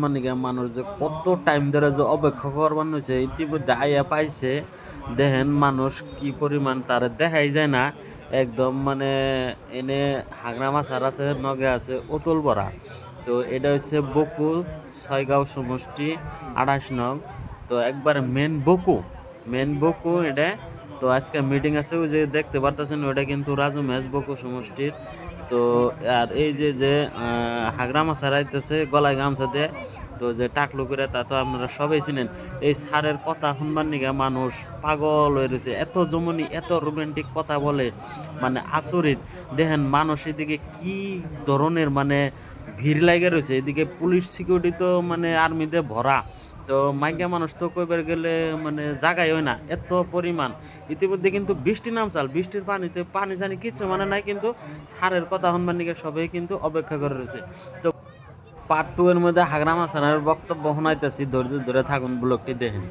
মানে কি মানুষ যে কত টাইম ধরে যে অপেক্ষা করবার হয়েছে ইতিমধ্যে আইয়া পাইছে। দেখেন মানুষ কি পরিমাণ তার দেখাই যায় না। একদম মানে এনে হাগরা মাছার আছে, নগে আছে অতুল বড়া। তো এটা হচ্ছে বকু ৬ গাঁও সমষ্টি ২৮ নং। তো একবার মেন বকু এটা। তো আজকে মিটিং আছে, ওই যে দেখতে পারতেছেন ওটা কিন্তু রাজু ম্যাচ বকু সমষ্টির। তো আর এই যে হাগরা মাছার আইতেছে গলায় গামছা দিয়ে, তো যে টাকলু করে তা তো আপনারা সবাই চিনেন। এই সারের কথা শুনবার নিগা মানুষ পাগল হয়ে রয়েছে, এত জমনি এত রোমান্টিক কথা বলে, মানে আচরিত। দেখেন মানুষ এদিকে কি ধরনের মানে ভিড় লাগে রয়েছে, এদিকে পুলিশ সিকিউরিটি তো মানে আর্মিতে ভরা। তো মাইকা মানুষ তো কইবার গেলে মানে জায়গায় হয় না এত পরিমাণ। ইতিমধ্যে কিন্তু বৃষ্টি নামচাল, বৃষ্টির পানিতে পানি জানি কিচ্ছু মানে নাই, কিন্তু সারের কথা শুনবার নিগে সবাই কিন্তু অপেক্ষা করে রয়েছে। তো পার্ট 2 এর মধ্যে হাগরা মাছানের বক্তব্য শোনাইতেছি, ধৈর্য ধরে থাকুন, ব্লগটি দেখেন।